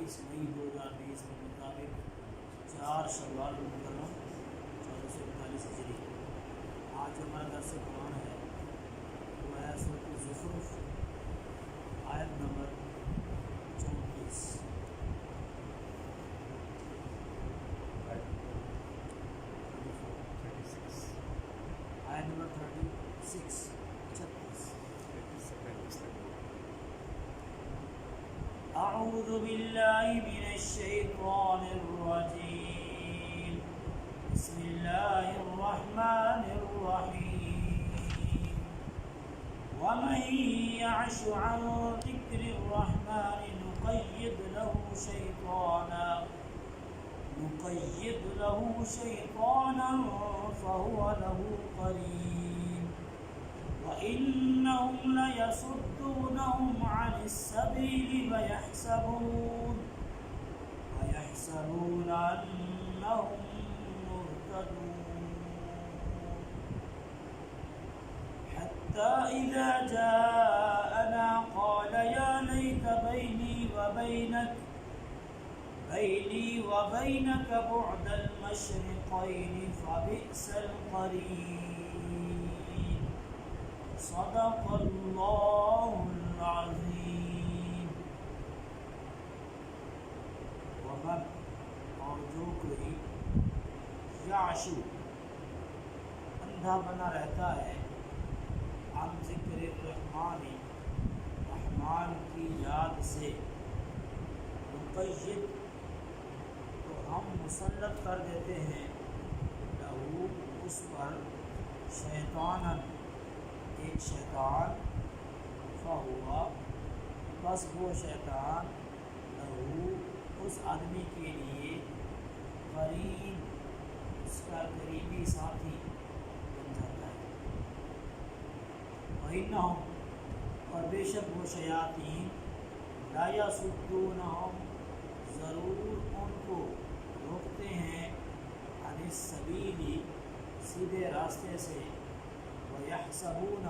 مئی 2020 کے مطابق 4 شوال المکرم 1441 ہجری۔ آج جو ہمارا درس قرآن ہے وہ ہے سورۃ الزخرف آیت نمبر 34۔ آیت نمبر 36 اعوذ باللہ من الشیطان الرجیم بسم اللہ الرحمن الرحیم ومن يعش عن ذکر الرحمن نقید له شیطانا فهو له قرین وَإِنَّهُمْ لَيَصُدُّونَهُمْ عَنِ السَّبِيلِ وَيَحْسَبُونَ أَنَّهُمْ مُهْتَدُونَ حَتَّى إِذَا جَاءَنَا قَالَ يَا لَيْتَ بَيْنِي وَبَيْنَكَ بُعْدَ الْمَشْرِقَيْنِ فَبِئْسَ الْقَرِينُ صدق اللہ العظیم۔ ومن اور جو کوئی یعشو اندھا بنا رہتا ہے عن ذکر الرحمن رحمان کی یاد سے نقید تو ہم مسلط کر دیتے ہیں لہو اس پر شیطانا ایک شیطان فہوا بس وہ شیطان لہو اس آدمی کے لیے قرین اس کا قریبی ساتھی بن جاتا ہے۔ وَإِنَّهُمْ اور بے شک وہ شیاطین لا یصدونہم ضرور ان کو روکتے ہیں عن السبیل سیدھے راستے سے وَيَحْسَبُونَ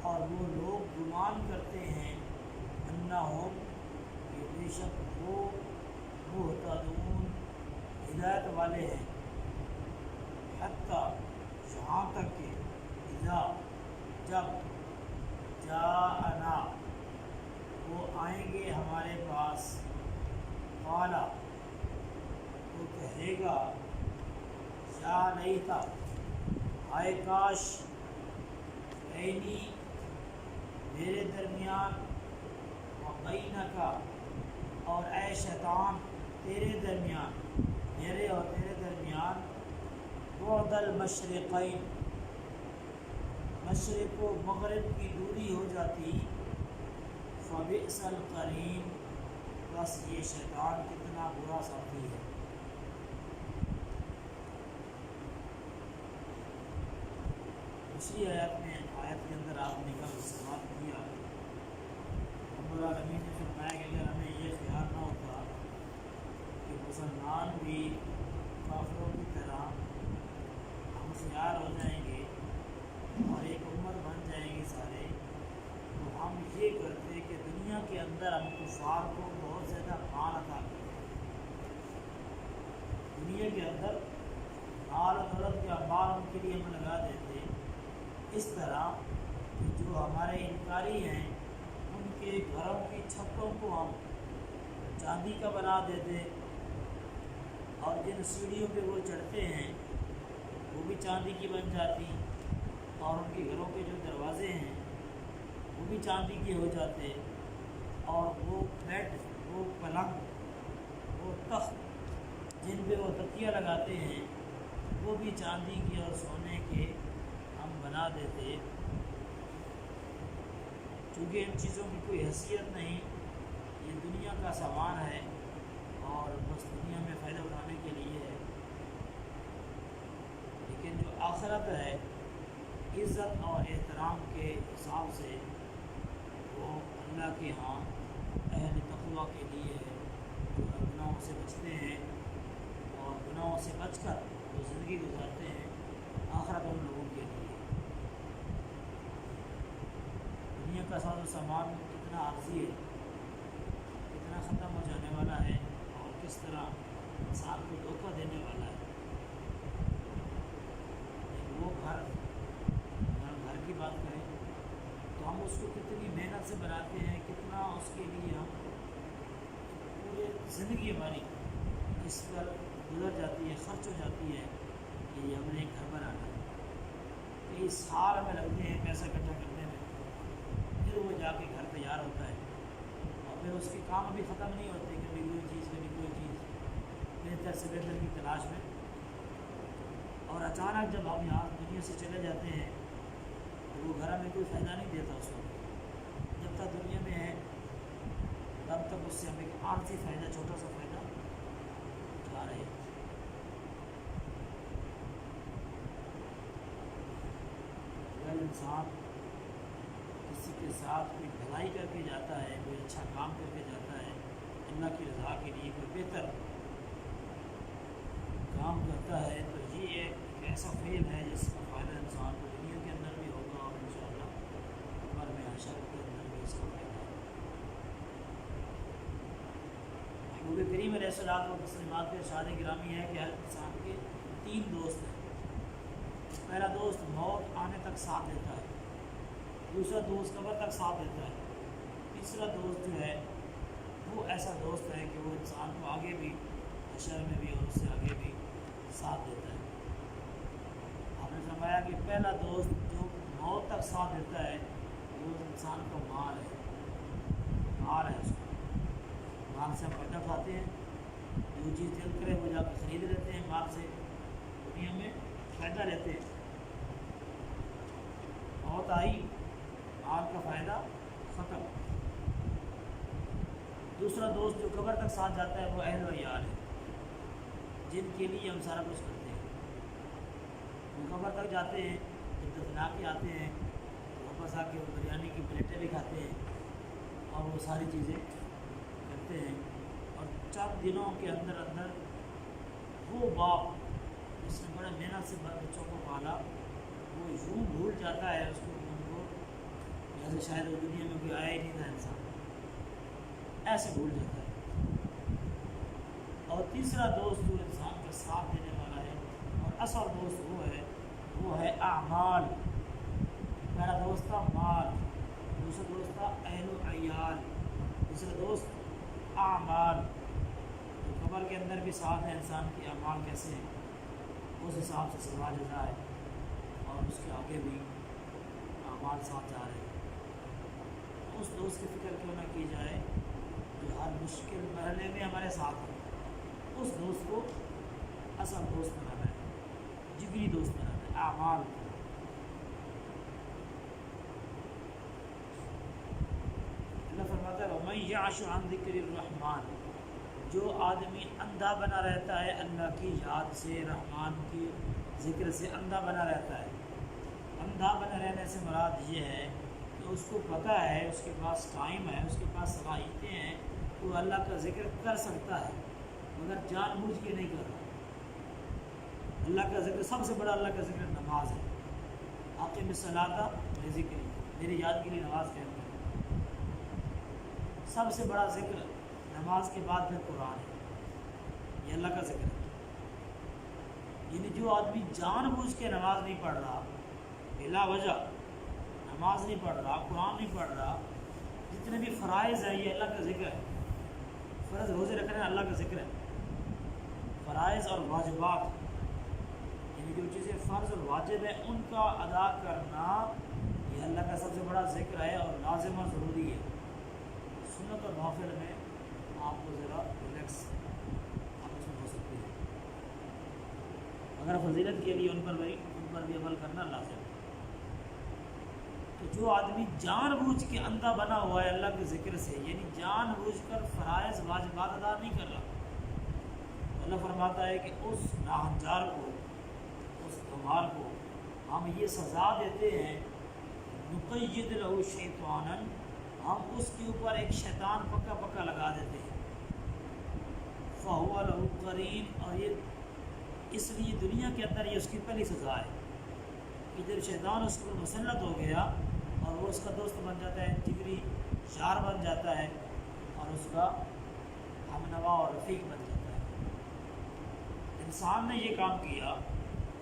اور وہ لوگ گمان کرتے ہیں انہم کہ بے شک وہ مہتدون ہدایت والے ہیں۔ حتیٰ یہاں تک کہ اذا جب جاءنا وہ آئیں گے ہمارے پاس قالا وہ کہے گا یا لیتا ہائے کاش بینی میرے درمیان وبینکا اور اے شیطان تیرے درمیان میرے اور تیرے درمیان بعد المشرقین مشرق و مغرب کی دوری ہو جاتی فبئس القرین بس یہ شیطان کتنا برا ساتھی ہے۔ اسی آیت کے اندر آپ نے کل استعمال کیا رب العالمین نے فرمایا کہ اگر ہمیں یہ خیال نہ ہوتا کہ مسلمان بھی کافروں کی طرح ہم خیال ہو جائیں گے اور ایک امت بن جائیں گے سارے، تو ہم یہ کرتے کہ دنیا کے اندر ہم کفار کو بہت زیادہ مال عطا کرتے، دنیا کے اندر مال و دولت کے انبار ان کے لیے ہم لگا دیتے، اس طرح کہ جو ہمارے انکاری ہیں ان کے گھروں کی چھتوں کو ہم چاندی کا بنا دیتے اور جن سیڑھیوں پہ وہ چڑھتے ہیں وہ بھی چاندی کی بن جاتی اور ان کے گھروں کے جو دروازے ہیں وہ بھی چاندی کے ہو جاتے اور وہ بیڈ وہ پلنگ وہ تخت جن پہ وہ تکیہ لگاتے ہیں وہ بھی چاندی کے اور سونے کے ہم بنا دیتے، چونکہ ان چیزوں کی کوئی حیثیت نہیں، یہ دنیا کا سامان ہے اور بس دنیا میں فائدہ اٹھانے کے لیے ہے، لیکن جو آخرت ہے عزت اور احترام کے حساب سے وہ اللہ کے ہاں اہل تقویٰ کے لیے ہے، جو گناہوں سے بچتے ہیں اور گناہوں سے بچ کر جو زندگی گزارتے ہیں آخرت ان لوگوں کے لیے۔ دنیا کا ساز و سامان کتنا عارضی ہے، طرح ختم ہو جانے والا ہے اور کس طرح انسان کو دھوکہ دینے والا ہے۔ وہ گھر کی بات کریں تو ہم اس کو کتنی محنت سے بناتے ہیں، کتنا اس کے لیے ہم پورے زندگی ہماری اس پر گزر جاتی ہے، خرچ ہو جاتی ہے کہ یہ ہم نے ایک گھر بنانا ہے، کئی سال ہمیں لگتے ہیں پیسہ اکٹھا کرنے میں، پھر وہ جا کے گھر تیار ہوتا ہے اور پھر اس کے کام ابھی ختم نہیں ہوتے، کبھی کوئی چیز کبھی کوئی چیز، بہتر سے بہتر کی تلاش میں، اور اچانک جب ہم یہاں دنیا سے چلے جاتے ہیں تو وہ گھر ہمیں کوئی فائدہ نہیں دیتا اس وقت، جب تک دنیا میں ہے تب تک اس سے ہمیں ایک عارضی فائدہ، چھوٹا سا فائدہ اٹھا رہے ہیں۔ اگر انسان کسی کے ساتھ کوئی بھلائی کر کے جاتا ہے، کوئی اچھا کام کر کے جاتا ہے اللہ کی رضا کے لیے، کوئی بہتر کام کرتا ہے، تو یہ ایک ایسا فعل ہے جس کا فائدہ انسان کو دنیا کے اندر بھی ہوگا اور انشاءاللہ قبر میں حشر کے اندر بھی اس کا فائدہ ہے۔ محبوب کریم علیہ الصلوۃ والتسلیمات کے ارشاد گرامی ہے کہ ہر انسان کے 3 دوست ہیں۔ پہلا دوست موت آنے تک ساتھ دیتا ہے، دوسرا دوست قبر تک ساتھ دیتا ہے، تیسرا دوست جو ہے وہ ایسا دوست ہے کہ وہ انسان کو آگے بھی حشر میں بھی اور اس سے آگے بھی ساتھ دیتا ہے۔ آپ نے فرمایا کہ پہلا دوست جو موت تک ساتھ دیتا ہے وہ انسان کا مال ہے اس کو، مال سے ہم فائدہ اٹھاتے ہیں، جو چیز دل کرے وہ جا کے خرید لیتے ہیں، مال سے دنیا میں فائدہ لیتے ہیں، موت آئی مال کا فائدہ ختم۔ دوسرا دوست جو قبر تک ساتھ جاتا ہے وہ اہل و عیال ہے، جن کے لیے ہم سارا کچھ کرتے ہیں، وہ قبر تک جاتے ہیں، جب دفنا کے آتے ہیں تو واپس آ کے وہ بریانی کی پلیٹیں بھی کھاتے ہیں اور وہ ساری چیزیں کرتے ہیں، اور چند دنوں کے اندر وہ باپ جس نے بڑے محنت سے بچوں کو پالا وہ یوں بھول جاتا ہے اس کو، ان کو جیسے شاید وہ دنیا میں کوئی آیا ہی نہیں تھا، انسان ایسے بھول جاتا ہے۔ اور تیسرا دوست جو انسان کا ساتھ دینے والا ہے اور اصل دوست وہ ہے اعمال۔ پہلا دوست تھا مال، دوسرا دوست تھا اہل و عیال، تیسرا دوست اعمال۔ تو قبر کے اندر بھی ساتھ ہے انسان کے اعمال کیسے ہیں، اس حساب سے سزا جزا ہے، اور اس کے آگے بھی اعمال ساتھ جا رہے ہیں۔ اس دوست کی فکر کیوں نہ کی جائے جو ہر مشکل مرحلے میں ہمارے ساتھ ہے، اس دوست کو اصل دوست بنانا ہے، جگری دوست بنانا ہے، اعمال۔ اللہ فرماتا ہے وَمَن يَعْشُ عَن ذِكْرِ الرَّحْمَٰنِ، جو آدمی اندھا بنا رہتا ہے اللہ کی یاد سے، رحمان کے ذکر سے اندھا بنا رہتا ہے۔ اندھا بنا رہنے سے مراد یہ ہے کہ اس کو پتہ ہے، اس کے پاس ٹائم ہے، اس کے پاس صلاحیتیں ہیں، وہ اللہ کا ذکر کر سکتا ہے مگر جان بوجھ کے نہیں کر رہا۔ اللہ کا ذکر سب سے بڑا، اللہ کا ذکر نماز ہے۔ اقیم الصلاۃ لذکری، میری یاد کے لیے نماز قائم کریں۔ سب سے بڑا ذکر نماز کے بعد پھر قرآن ہے، یہ اللہ کا ذکر ہے۔ یعنی جو آدمی جان بوجھ کے نماز نہیں پڑھ رہا، بلا وجہ نماز نہیں پڑھ رہا، قرآن نہیں پڑھ رہا، جتنے بھی فرائض ہیں یہ اللہ کا ذکر ہے۔ فرض روزے رکھنا اللہ کا ذکر ہے، فرائض اور واجبات یعنی جو چیزیں فرض اور واجب ہیں ان کا ادا کرنا یہ اللہ کا سب سے بڑا ذکر ہے اور لازم اور ضروری ہے۔ سنت اور نوافل میں آپ کو ذرا ریلیکس آپ اس میں ہو سکتے ہیں، مگر فضیلت کے لیے ان پر بھی عمل کرنا لازم ہے۔ تو جو آدمی جان بوجھ کے اندھا بنا ہوا ہے اللہ کے ذکر سے، یعنی جان بوجھ کر فرائض واجبات ادا نہیں کر رہا، اللہ فرماتا ہے کہ اس ناہنجار کو، اس گمار کو ہم یہ سزا دیتے ہیں، نقید لہ شیطانا، ہم اس کے اوپر ایک شیطان پکا لگا دیتے ہیں، فہو لہ قرین، اور یہ اس لیے دنیا کے اندر یہ اس کی پہلی سزا ہے کہ جب شیطان اس پر مسلط ہو گیا اور وہ اس کا دوست بن جاتا ہے، جگری یار بن جاتا ہے اور اس کا ہم نوا اور رفیق بن جاتا ہے۔ انسان نے یہ کام کیا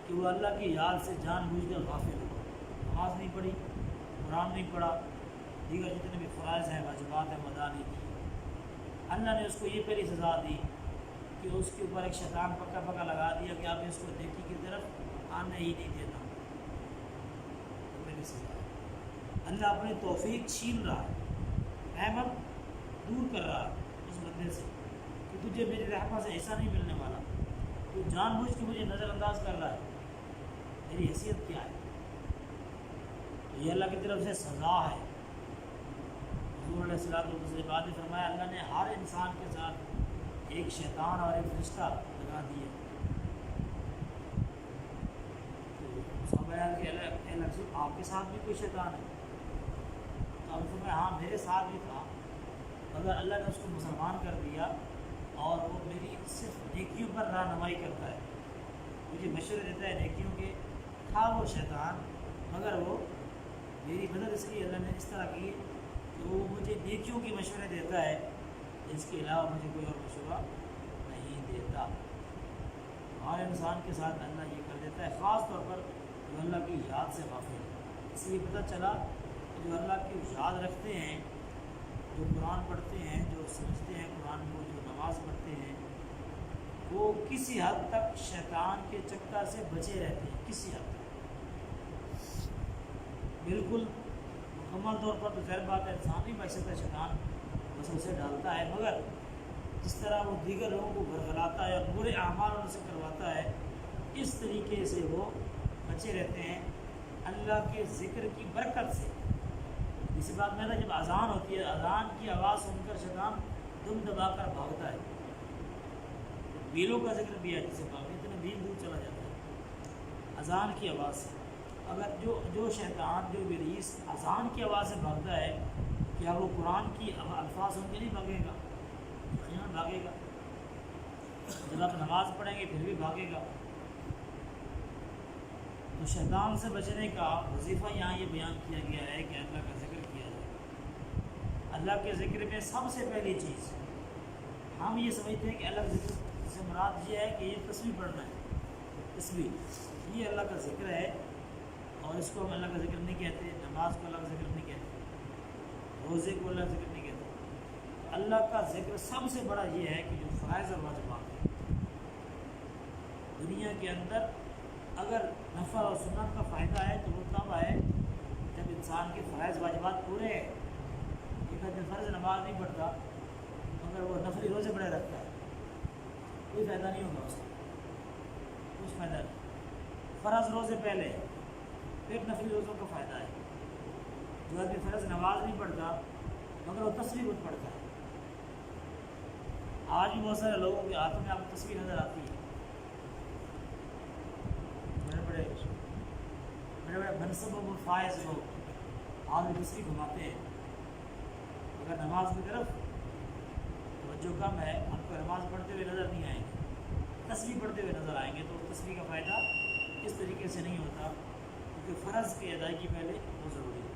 کہ وہ اللہ کی یاد سے جان بوجھ کر غافل ہوا، نماز نہیں پڑھی، قرآن نہیں پڑھا، دیگر جتنے بھی فرائض ہیں واجبات ہیں ادا نہیں کی۔ اللہ نے اس کو یہ پہلی سزا دی کہ اس کے اوپر ایک شیطان پکا پکا لگا دیا کہ آپ اس کو نیکی کی طرف آنے ہی نہیں دینا۔ پہلی سزا اللہ اپنی توفیق چھین رہا ہے، رحمت دور کر رہا ہے اس بندے سے کہ تجھے میری رحمت سے ایسا نہیں ملنے والا، تو جان بوجھ کے مجھے نظر انداز کر رہا ہے، میری حیثیت کیا ہے؟ تو یہ اللہ کی طرف سے سزا ہے۔ حضور علیہ الصلوۃ والسلام نے فرمایا اللہ نے ہر انسان کے ساتھ ایک شیطان اور ایک فرشتہ لگا دیا۔ تو بیان کہ آپ کے ساتھ بھی کوئی شیطان ہے؟ تو آپ نے فرمایا ہاں میرے ساتھ بھی تھا، مگر اللہ نے اس کو مسلمان کر دیا اور وہ میری صرف نیکیوں پر رہنمائی کرتا ہے، مجھے مشورے دیتا ہے نیکیوں کے۔ تھا وہ شیطان مگر وہ میری مدد اس لیے اللہ نے اس طرح کی کہ وہ مجھے نیکیوں کی مشورے دیتا ہے، اس کے علاوہ مجھے کوئی اور مشورہ نہیں دیتا۔ ہر انسان کے ساتھ اللہ یہ کر دیتا ہے، خاص طور پر جو اللہ کی یاد سے غافل ہے۔ اس لیے پتہ چلا کہ جو اللہ کی یاد رکھتے ہیں، جو قرآن پڑھتے ہیں، جو سمجھتے ہیں قرآن کو، جو نماز پڑھتے ہیں، وہ کسی حد تک شیطان کے چکر سے بچے رہتے ہیں، کسی حد تک۔ بالکل مکمل طور پر تو ظاہر بات ہے انسان نہیں بچ سکتا، شیطان وسوسے ڈالتا ہے، مگر جس طرح وہ دیگر لوگوں کو گھرگھراتا ہے اور برے اعمال ان سے کرواتا ہے، اس طریقے سے وہ بچے رہتے ہیں اللہ کے ذکر کی برکت سے۔ اسی بات میں جب اذان ہوتی ہے، اذان کی آواز سن کر شیطان دم دبا کر بھاگتا ہے۔ بیلوں کا ذکر بھی ہے جسے بھاگتے اتنا بیل دور چلا جاتا ہے اذان کی آواز سے۔ اگر جو شیطان، جو ابلیس اذان کی آواز سے بھاگتا ہے، کیا وہ قرآن کی الفاظ سن کے نہیں بھاگے گا؟ یقیناً بھاگے گا۔ جب آپ نماز پڑھیں گے پھر بھی بھاگے گا۔ تو شیطان سے بچنے کا وظیفہ یہاں یہ بیان کیا گیا ہے کہ اللہ کا ذکر کیا جائے۔ اللہ کے ذکر میں سب سے پہلی چیز ہم یہ سمجھتے ہیں کہ اللہ کا ذکر سے مراد یہ ہے کہ یہ تسبیح پڑھنا ہے، تسبیح یہ اللہ کا ذکر ہے، اور اس کو ہم اللہ کا ذکر نہیں کہتے، نماز کو اللہ کا ذکر نہیں کہتے، روزے کو اللہ کا ذکر نہیں کہتے۔ اللہ کا ذکر سب سے بڑا یہ ہے کہ جو فرائض اور واجبات ہیں دنیا کے اندر، اگر نفل اور سنت کا فائدہ ہے تو وہ تب ہے جب انسان کے فرائض واجبات پورے ہیں۔ ایک آدمی فرض نماز نہیں پڑھتا مگر وہ نفلی روزے بڑے رکھتا ہے، کوئی فائدہ نہیں ہوگا اس کا، کچھ فائدہ نہیں۔ فرض روزے پہلے پھر نفلی روزوں کا فائدہ ہے۔ جو آدمی فرض نماز نہیں پڑھتا مگر وہ تسبیح خود پڑھتا ہے۔ آج بھی بہت سارے لوگوں کے ہاتھوں میں آپ کو تصویر نظر آتی ہے، بڑے بڑے منصب و فائز لوگ آج بھی تصویر گھماتے ہیں، اگر نماز کی طرف توجہ کم ہے، آپ کو نماز پڑھتے ہوئے نظر نہیں آئیں گے، تصویر پڑھتے ہوئے نظر آئیں گے، تو تصویر کا فائدہ اس طریقے سے نہیں ہوتا، کیونکہ فرض کی ادائیگی پہلے بہت ضروری ہے۔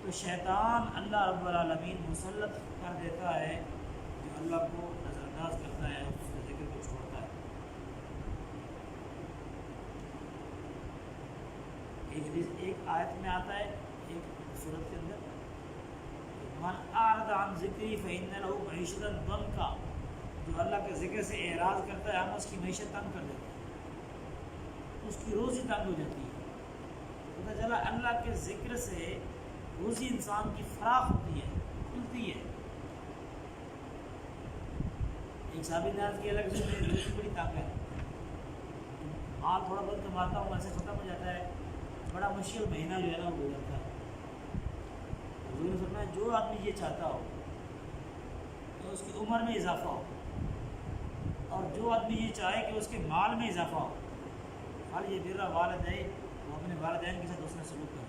تو شیطان اللہ رب العالمین مسلط کر دیتا ہے جو اللہ کو نظر انداز کرتا ہے، اس کے ذکر کو چھوڑتا ہے۔ ایک آیت میں آتا ہے، ایک سورت کے اندر، من اعرض عن ذکری فإن له معیشۃ ضنکا، جو اللہ کے ذکر سے اعراض کرتا ہے ہم اس کی معیشت تنگ کر دیتے ہیں، اس کی روزی تنگ ہو جاتی ہے۔ پتہ چلا اللہ کے ذکر سے روزی انسان کی فراخ ہوتی ہے، کھلتی ہے۔ ایک صحابی نے عرض کیا کہ میری روزی بڑی تنگ ہے، مال تھوڑا بہت کماتا ہوں ایسے ختم ہو جاتا ہے، بڑا مشکل مہینہ جو ہے نا وہ ہو جاتا ہے۔ حضور نے فرمایا جو آدمی یہ چاہتا ہو کہ اس کی عمر میں اضافہ ہو، اور جو آدمی یہ چاہے کہ اس کے مال میں اضافہ ہو، حال یہ برا والدین، وہ اپنے والدین کے ساتھ اس نے سلوک کرے۔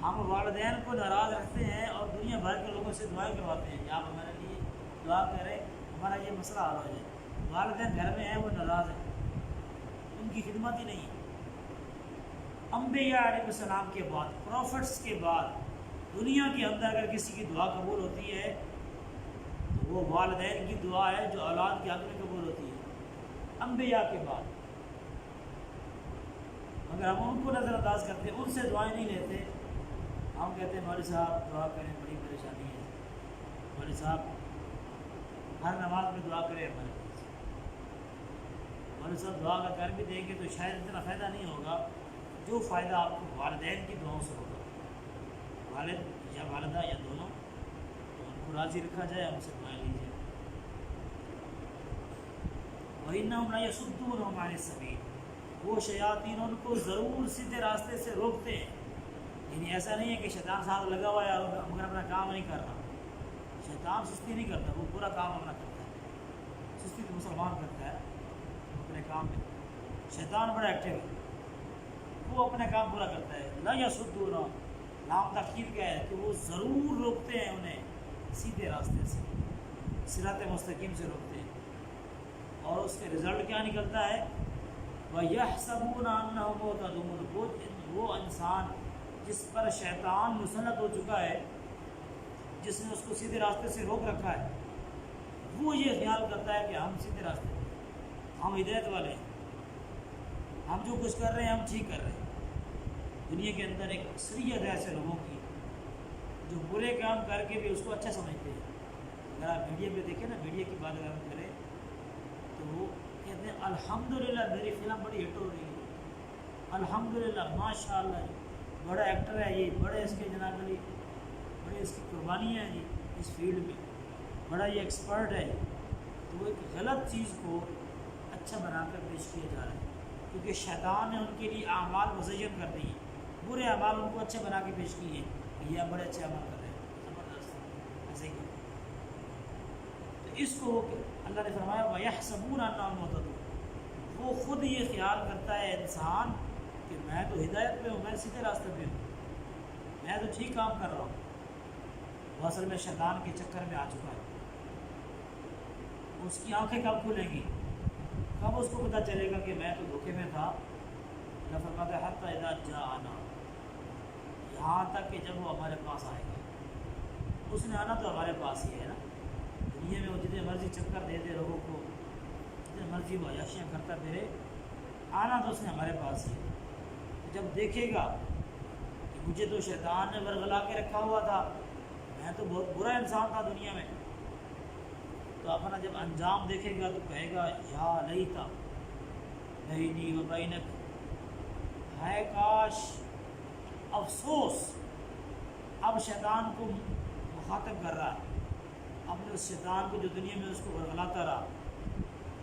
ہم والدین کو ناراض رکھتے ہیں اور دنیا بھر کے لوگوں سے دعائیں کرواتے ہیں کہ آپ ہمارے لیے دعا کریں، ہمارا یہ مسئلہ حل ہو جائے۔ والدین گھر میں ہیں، وہ ناراض ہیں، ان کی خدمت ہی نہیں ہے۔ انبیاء علیہ السلام کے بعد، پروفٹس کے بعد دنیا کے اندر اگر کسی کی دعا قبول ہوتی ہے تو وہ والدین کی دعا ہے جو اولاد کے حق میں قبول ہوتی ہے انبیاء کے بعد۔ اگر ہم ان کو نظر انداز کرتے ہیں، ان سے دعائیں نہیں لیتے، ہم کہتے ہیں مولوی صاحب دعا کریں، بڑی پریشانی ہے، مولوی صاحب ہر نماز میں دعا کریں ہمارے پاس۔ مولوی صاحب دعا کا کر بھی دیں گے تو شاید اتنا فائدہ نہیں ہوگا جو فائدہ آپ کو والدین کی دعاؤں سے ہوگا۔ والد یا والدہ یا دونوں، تو ان کو راضی رکھا جائے، ہم سے دعائیں لیجیے۔ وَإِنَّهُمْ لَيَصُدُّونَهُمْ عَنِ السَّبِيلِ، وہ شیاطین ان کو ضرور سیدھے راستے سے روکتے ہیں۔ یعنی ایسا نہیں ہے کہ شیطان ساتھ لگا ہوا ہے اور مگر اپنا کام نہیں کر رہا۔ شیطان سستی نہیں کرتا، وہ پورا کام اپنا کرتا ہے۔ سستی تو مسلمان کرتا ہے اپنے کام میں، شیطان بڑا ایکٹیو ہے، وہ اپنے کام پورا کرتا ہے۔ لا یصدون، لام تاکید کیا ہے کہ وہ ضرور روکتے ہیں انہیں سیدھے راستے سے، صراط مستقیم سے روکتے ہیں۔ اور اس کے رزلٹ کیا نکلتا ہے؟ وَيَحْسَبُونَ أَنَّهُمْ مُهْتَدُونَ، وہ انسان جس پر شیطان مسلط ہو چکا ہے، جس نے اس کو سیدھے راستے سے روک رکھا ہے، وہ یہ خیال کرتا ہے کہ ہم سیدھے راستے پہ، ہم ہدایت والے ہیں، ہم جو کچھ کر رہے ہیں ہم ٹھیک کر رہے ہیں۔ دنیا کے اندر ایک اکثریت ہے ایسے لوگوں کی جو برے کام کر کے بھی اس کو اچھا سمجھتے ہیں۔ اگر آپ میڈیا پہ دیکھیں نا، میڈیا کی بات اگر ہم کریں تو وہ کہتے ہیں الحمدللہ میری فلم بڑی ہٹ ہو رہی ہے، الحمدللہ ماشاء اللہ بڑا ایکٹر ہے یہ، بڑے اس کے جناب علی، بڑے اس کی قربانیاں ہیں جی اس فیلڈ میں، بڑا یہ ایکسپرٹ ہے۔ تو وہ ایک غلط چیز کو اچھا بنا کر پیش کیا جا رہا ہے، کیونکہ شیطان نے ان کے لیے اعمال مزین کر دی ہیں، برے اعمال ان کو اچھے بنا کے پیش کیے ہیں کہ یہ بڑے اچھے عمل کر رہے ہیں، زبردست ایسے ہی۔ تو اس کو اللہ نے فرمایا وَيَحْسَبُونَ أَنَّهُمْ مُهْتَدُونَ، وہ خود یہ خیال کرتا ہے انسان کہ میں تو ہدایت پہ ہوں، میں سیدھے راستے پہ ہوں، میں تو ٹھیک کام کر رہا ہوں۔ وہ اصل میں شیطان کے چکر میں آ چکا ہے۔ اس کی آنکھیں کب کھلیں گی؟ کب اس کو پتہ چلے گا کہ میں تو دھوکے میں تھا؟ اللہ فرماتا ہے حتی اذا جاءنا، یہاں تک کہ جب وہ ہمارے پاس آئے گا۔ اس نے آنا تو ہمارے پاس ہی ہے نا، دنیا میں وہ جتنے مرضی چکر دے دے لوگوں کو، جتنے مرضی وہ عیاشیاں کرتا پھرے، آنا تو اس نے ہمارے پاس ہی ہے۔ جب دیکھے گا کہ مجھے تو شیطان نے ورغلا کے رکھا ہوا تھا، میں تو بہت برا انسان تھا دنیا میں، تو اپنا جب انجام دیکھے گا تو کہے گا یا لیتا بینی و بینک، ہے کاش، افسوس۔ اب شیطان کو مخاطب کر رہا ہے، اپنے اس شیطان کو جو دنیا میں اس کو ورغلاتا رہا،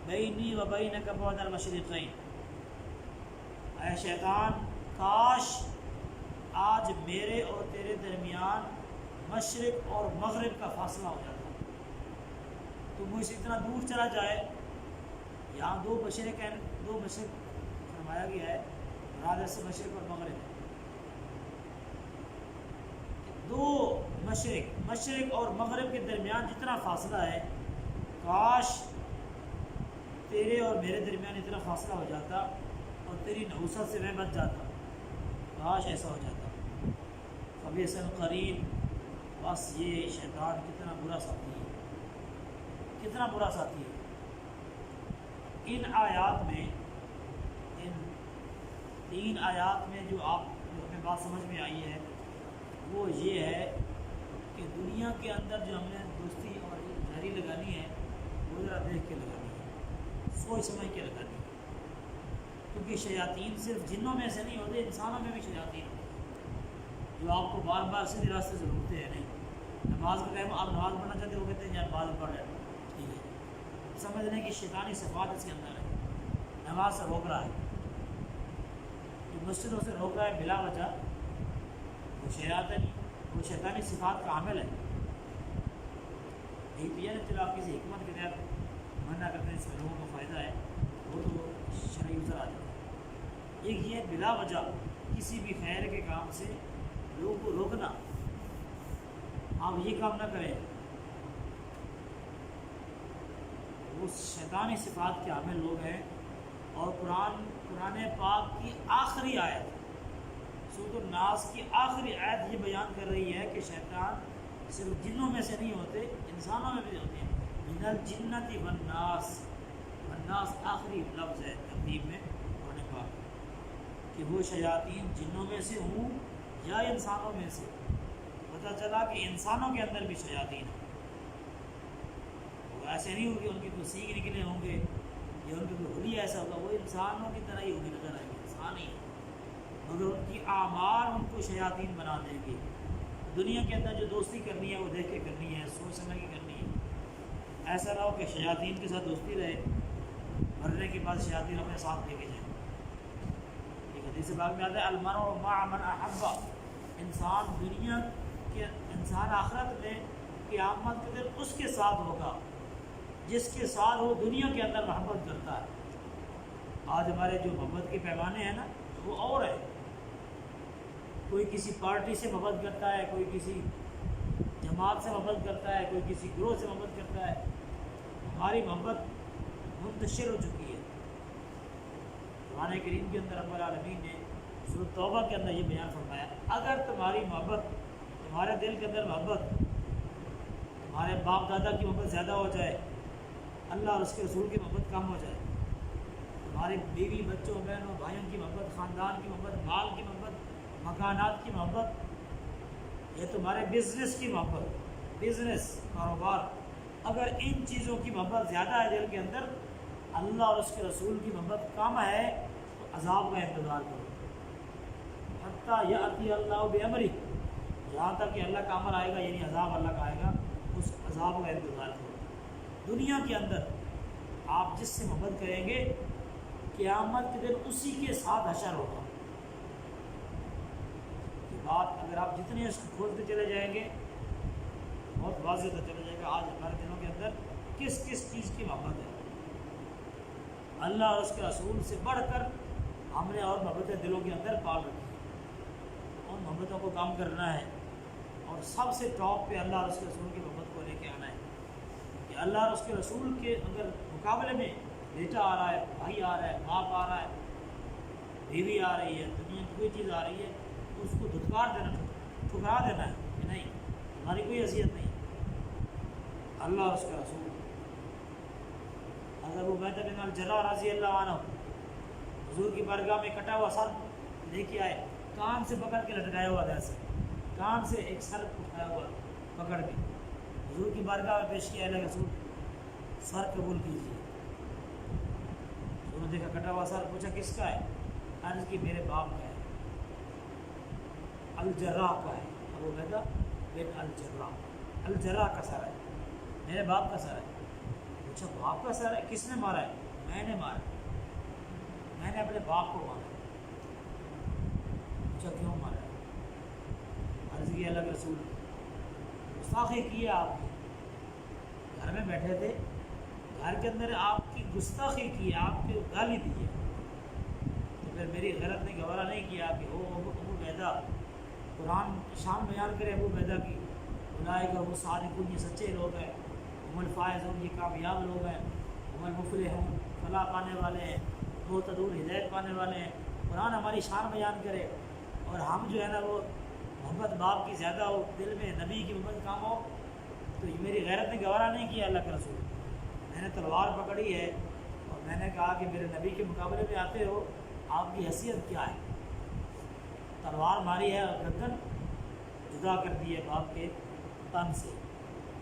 بینی و بینک بعد المشرقین، اے شیطان کاش آج میرے اور تیرے درمیان مشرق اور مغرب کا فاصلہ ہو جاتا، تو مجھ سے اتنا دور چلا جائے۔ یہاں دو مشرق ہیں، دو مشرق فرمایا گیا ہے، مراد سے مشرق اور مغرب ہے، دو مشرق اور مغرب کے درمیان جتنا فاصلہ ہے، کاش تیرے اور میرے درمیان اتنا فاصلہ ہو جاتا اور تیری نحوست سے میں بچ جاتا، کاش ایسا ہو جاتا۔ فبئس القرین، بس یہ شیطان کتنا برا ساتھی ہے، کتنا برا ساتھی ہے۔ ان آیات میں، ان 3 آیات میں جو ہمیں بات سمجھ میں آئی ہے وہ یہ ہے کہ دنیا کے اندر جو ہم نے دوستی اور جاری لگانی ہے وہ ذرا دیکھ کے لگانی ہے، سوچ سمجھ کے لگانی ہے، کیونکہ شیاطین صرف جنوں میں سے نہیں ہوتے، انسانوں میں بھی شیاطین ہوتے ہیں جو آپ کو بار بار سیدھے راستے سے روکتے ہیں۔ نہیں، نماز کا ٹائم آپ نماز پڑھنا چاہتے ہو، کہتے ہیں یار نماز پڑھ رہے ہیں، ٹھیک ہے، سمجھ لیں کہ شیطانی صفات اس کے اندر ہے، نماز سے روک رہا ہے، جو مسجدوں سے روک رہا ہے بلا وجہ، وہ شیطانی صفات کا عامل ہے۔ یہی تو یہ نا، چلو آپ کسی حکمت کے تحت منع کرتے ہیں، اس میں لوگوں کو فائدہ ہے، وہ تو شرعی عذر آ جاتا ہے۔ ایک یہ بلا وجہ کسی بھی خیر کے کام سے لوگوں کو روکنا، آپ یہ کام نہ کریں، وہ شیطانی صفات کے عامل لوگ ہیں۔ اور قرآن پاک کی آخری آیت، سورۃ الناس کی آخری آیت یہ بیان کر رہی ہے کہ شیطان صرف جنوں میں سے نہیں ہوتے، انسانوں میں بھی ہوتے ہیں۔ من الجنت والناس، والناس آخری لفظ ہے ترتیب میں قرآن پاک کہ وہ شیاطین جنوں میں سے ہوں یا انسانوں میں سے۔ پتہ چلا کہ انسانوں کے اندر بھی شیاطین ہیں، وہ ایسے نہیں ہوگی ان کی کوئی سینگ نکلے ہوں گے یا ان کے کوئی حلیہ ایسا ہوگا، وہ انسانوں کی طرح ہی ہوگی، نظر آئے گی انسان ہی ہے، مگر ان کی اعمال ان کو شیاطین بنا دیں گے۔ دنیا کے اندر جو دوستی کرنی ہے وہ دیکھ کے کرنی ہے، سوچ سمجھ کے کرنی ہے۔ ایسا نہ ہو کہ شیاطین کے ساتھ دوستی رہے، مرنے کے بعد شیاطین اپنے ساتھ لے کے جائیں۔ ایک حدیث پاک میں آتا ہے المرء مع من احب، انسان دنیا کے انسان آخرت میں قیامت کے دن اس کے ساتھ ہوگا جس کے ساتھ وہ دنیا کے اندر محبت کرتا ہے۔ آج ہمارے جو محبت کے پیمانے ہیں نا وہ اور ہے، کوئی کسی پارٹی سے محبت کرتا ہے، کوئی کسی جماعت سے محبت کرتا ہے، کوئی کسی گروہ سے محبت کرتا ہے۔ ہماری محبت منتشر ہو چکی ہے۔ قرآن کریم کے اندر رب العالمین نے سورۃ توبہ کے اندر یہ بیان فرمایا، اگر تمہاری محبت، تمہارے دل کے اندر محبت، تمہارے باپ دادا کی محبت زیادہ ہو جائے، اللہ اور اس کے رسول کی محبت کم ہو جائے، تمہاری بیوی بچوں بہنوں بھائیوں کی محبت، خاندان کی محبت، مال کی محبت، مکانات کی محبت، یا تمہارے بزنس کی محبت، بزنس کاروبار، اگر ان چیزوں کی محبت زیادہ ہے دل کے اندر، اللہ اور اس کے رسول کی محبت کم ہے، تو عذاب کا انتظار کرو حتیٰ یأتی اللہ بامرہ، یہاں تک کہ اللہ کا امر آئے گا، یعنی عذاب اللہ کا آئے گا، اس عذاب کا انتظار کرو۔ دنیا کے اندر آپ جس سے محبت کریں گے قیامت کے دن اسی کے ساتھ حشر ہوگا۔ یہ بات اگر آپ جتنے اس کو کھولتے چلے جائیں گے بہت واضح ہوتا چلا جائے گا آج ہمارے دلوں کے اندر کس کس چیز کی محبت ہے۔ اللہ اور اس کے رسول سے بڑھ کر ہم نے اور محبتیں دلوں کے اندر پال رکھی ہیں، ان محبتوں کو کام کرنا ہے، اور سب سے ٹاپ پہ اللہ اور اس کے رسول کی محبت کو لے کے آنا ہے کہ اللہ اور اس کے رسول کے اگر مقابلے میں بیٹا آ رہا ہے، بھائی آ رہا ہے، باپ آ رہا ہے، بیوی آ رہی ہے، دنیا کی کوئی چیز آ رہی ہے، تو اس کو دھتکار دینا، ٹھکرا دینا ہے کہ نہیں، ہماری کوئی حیثیت نہیں، اللہ اور اس کا رسول۔ حضرت عبیدہ بن الجراح رضی اللہ عنہ حضور کی بارگاہ میں کٹا ہوا سر لے کے آئے، کان سے پکڑ کے لٹکایا ہوا تھا، ایسے کان سے ایک سر اٹھایا ہوا پکڑ کے حضور کی بارگاہ میں پیش کیا، اللہ رسول سر قبول کیجیے۔ انہوں نے دیکھا کٹا ہوا سر، پوچھا کس کا ہے؟ عرض کی میرے باپ کا ہے، الجراح کا ہے، ابو عبیدہ بن الجراح، الجراح کا سر ہے، میرے باپ کا سر ہے۔ پوچھا باپ کا سر ہے، کس نے مارا ہے؟ میں نے مارا، میں نے اپنے باپ کو مارا۔ پوچھا کیوں مارا ہے؟ عرض کی اللہ کے رسول گستاخی کی ہے، آپ کی گھر میں بیٹھے تھے، گھر کے اندر آپ کی گستاخی کی ہے، آپ کی گالی دی ہے، تو پھر میری غیرت نے گوارا نہیں کیا کہ ابو عبیدہ قرآن شان بیان کرے ابو عبیدہ کی، اولئک هم الصادقون، یہ سچے لوگ ہیں، هم الفائزون، یہ کامیاب لوگ ہیں، هم المفلحون، فلاح پانے والے ہیں، مہتدون، ہدایت پانے والے ہیں۔ قرآن ہماری شان بیان کرے اور ہم جو ہے نا وہ محبت باپ کی زیادہ ہو، دل میں نبی کی محبت کام ہو، تو یہ میری غیرت نے گوارا نہیں کیا اللہ کے رسول۔ میں نے تلوار پکڑی ہے اور میں نے کہا کہ میرے نبی کے مقابلے میں آتے ہو، آپ کی حیثیت کیا ہے؟ تلوار ماری ہے اور گردن جدا کر دی ہے باپ کے تن سے،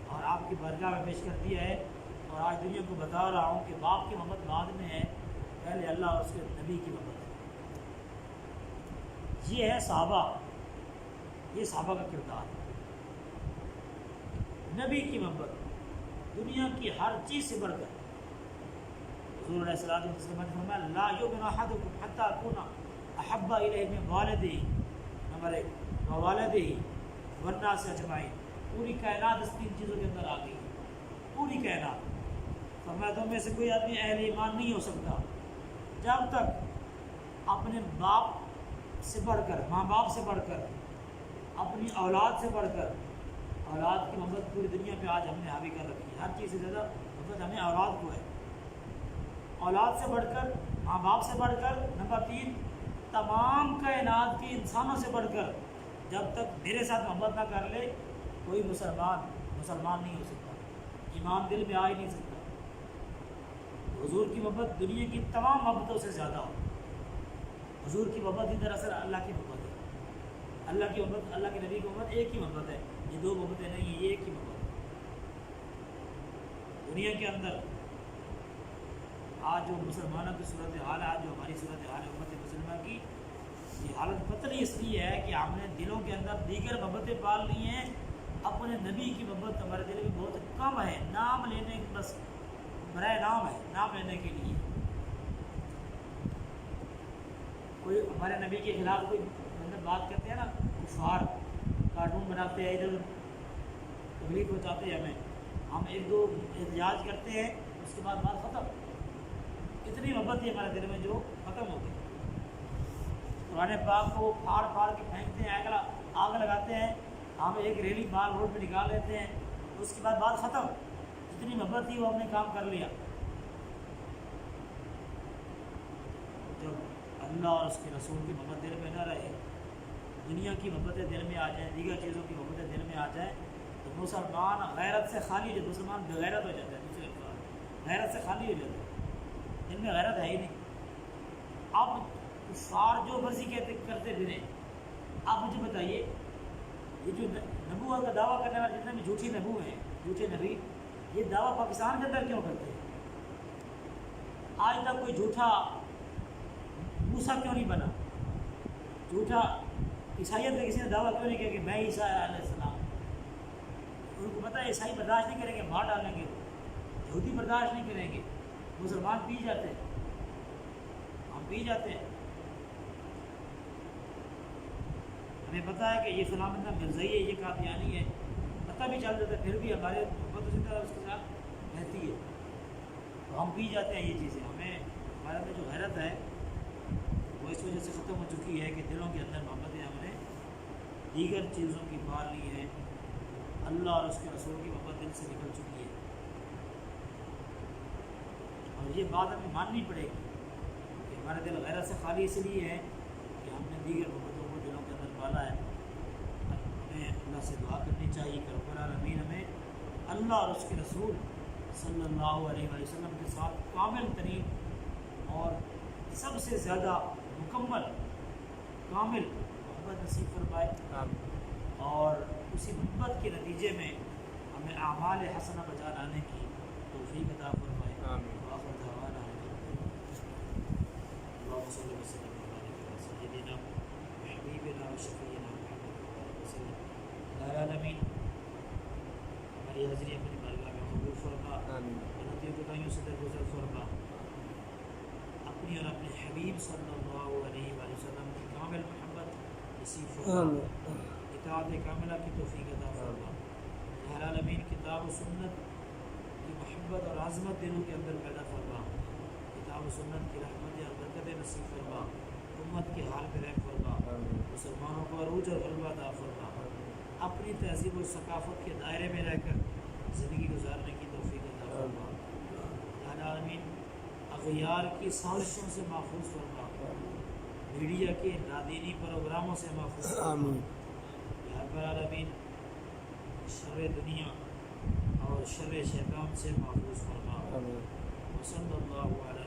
اور آپ کی بارگاہ میں پیش کر دیا ہے، اور آج دنیا کو بتا رہا ہوں کہ باپ کی محبت بعد میں ہے، پہلے اللہ اور اس کے نبی کی محبت ہے۔ یہ ہے صحابہ، یہ صحابہ کا کردار، نبی کی محبت دنیا کی ہر چیز سے بڑھ کر۔ حضور علیہ الصلوۃ والسلام نے فرمایا لا یؤمن احدکم حتی اکون احب الیہ من والدہ، نمبر 1 ووالدہ والناس اجمعین، پوری کائنات اس 3 چیزوں کے اندر آ گئی، پوری کائنات۔ فرمایا تم میں سے کوئی آدمی اہل ایمان نہیں ہو سکتا جب تک اپنے باپ سے بڑھ کر، ماں باپ سے بڑھ کر، اپنی اولاد سے بڑھ کر، اولاد کی محبت پوری دنیا پہ آج ہم نے حاوی کر رکھی ہے، ہر چیز سے زیادہ محبت ہمیں اولاد کو ہے، اولاد سے بڑھ کر، ماں باپ سے بڑھ کر، نمبر 3 تمام کائنات کی انسانوں سے بڑھ کر، جب تک میرے ساتھ محبت نہ کر لے کوئی مسلمان نہیں ہو سکتا، ایمان دل میں آ ہی نہیں سکتا۔ حضور کی محبت دنیا کی تمام محبتوں سے زیادہ ہو۔ حضور کی محبت ہی دراصل اللہ کی محبت ہے۔ اللہ کی محبت، اللہ کے نبی کی محبت ایک ہی محبت ہے، یہ دو محبتیں نہیں ہیں، یہ ایک ہی محبت ہے۔ دنیا کے اندر آج جو مسلمانوں کی صورت حال ہے، آج جو ہماری صورت حال ہے امت مسلمہ کی، یہ حالت پتہ نہیں اس لیے ہے کہ ہم نے دلوں کے اندر دیگر محبتیں پال لی ہیں، اپنے نبی کی محبت ہمارے دل میں بہت کم ہے، نام لینے بس برائے نام ہے، نام لینے کے لیے۔ کوئی ہمارے نبی کے خلاف کوئی مطلب بات کرتے ہیں نا، کفار کارٹون بناتے ہیں، ادھر تکلیف پہنچاتے ہیں ہمیں، ہم ایک دو احتجاج کرتے ہیں، اس کے بعد بات ختم۔ اتنی محبت ہے ہمارے دل میں جو ختم ہو گئی۔ قرآن پاک کو پھاڑ پھاڑ کے پھینکتے ہیں، آگ لگاتے ہیں، ہم ایک ریلی مال روڈ پہ نکال لیتے ہیں، اس کے بعد بات ختم۔ جتنی محبت تھی وہ ہم نے کام کر لیا۔ جب اللہ اور اس کے رسول کی محبت دل میں نہ رہے، دنیا کی محبتیں دل میں آ جائیں، دیگر چیزوں کی محبتیں دل میں آ جائیں، تو مسلمان غیرت سے خالی جو مسلمان بغیرت ہو جاتا ہے، دوسرے الفاظ غیرت سے خالی ہو جاتا ہے، دل میں غیرت ہے ہی نہیں۔ اب کفار جو مرضی کرتے پھریں، آپ مجھے بتائیے، یہ جو نبوت کا دعویٰ کرنے والے جتنے بھی جھوٹی نبو ہیں، جھوٹے نبی، یہ دعویٰ پاکستان کے اندر کیوں کرتے ہیں؟ آج تک کوئی جھوٹا موسیٰ کیوں نہیں بنا؟ جھوٹا عیسائیت میں کسی نے دعویٰ کیوں نہیں کیا کہ میں عیسیٰ علیہ السلام؟ ان کو پتہ ہے عیسائی برداشت نہیں کریں گے، مار ڈالیں گے، یہودی برداشت نہیں کریں گے، مسلمان پی جاتے ہیں، ہم پی جاتے ہیں۔ ہمیں پتہ ہے کہ یہ فلاں بندہ مرزائی ہے، یہ قادیانی ہے، پتہ بھی چل جاتا ہے، پھر بھی ہمارے محبت اسی طرح اس کے ساتھ رہتی ہے، تو ہم پی جاتے ہیں یہ چیزیں۔ ہمیں ہمارے اندر جو غیرت ہے وہ اس وجہ سے ختم ہو چکی ہے کہ دلوں کے اندر محبتیں ہم نے دیگر چیزوں کی پال لی ہیں، اللہ اور اس کے رسول کی محبت دل سے نکل چکی ہے، اور یہ بات ہمیں ماننی پڑے گی کہ ہمارے دل غیرت سے خالی اس لیے ہے کہ ہم نے دیگر محبتوں کو دلوں کے اندر پالا ہے۔ ہمیں اللہ سے دعا کرنی چاہیے کہ رب العالمین ہمیں اللہ اور اس کے رسول صلی اللہ علیہ وآلہ وسلم کے ساتھ کامل ترین اور سب سے زیادہ مکمل کامل محبت نصیب فرمائے، اور اسی محبت کے نتیجے میں ہمیں اعمال حسنہ بجا لانے کی توفیق عطا فرمائے۔ وآخر دعوانا اللہم صلی وسلم علی سیدنا حبیبنا و شفیعنا محمد صلی اللہ علیہ العالمین۔ ہماری حاضری اپنی بارگاہ میں قبول فرما، غلطیوں کوتاہیوں سے درگزر فرما، اپنی اور اپنے حبیب صلی اللہ علیہ وآلہ وسلم کی کامل محبت نصیب فرما، اطاعت کاملہ کی توفیق عطا فرما۔ یا العالمین کتاب و سنت کی محبت اور عظمت دلوں کے اندر پیدا فرما، کتاب و سنت کی رحمت اور برکت نصیب فرما، امت کے حال پہ رحم فرما، مسلمانوں کو عروج اور غلبہ عطا فرما، اپنی تہذیب و ثقافت کے دائرے میں رہ کر زندگی گزارنے کی توفیق عطا فرما۔ یا العالمین اغیار کی سازشوں سے محفوظ فرما، میڈیا کے نادینی پروگراموں سے محفوظ فرما۔ یا رب العالمین شر دنیا اور شر شیطان سے محفوظ فرما۔ وصلی اللہ علیہ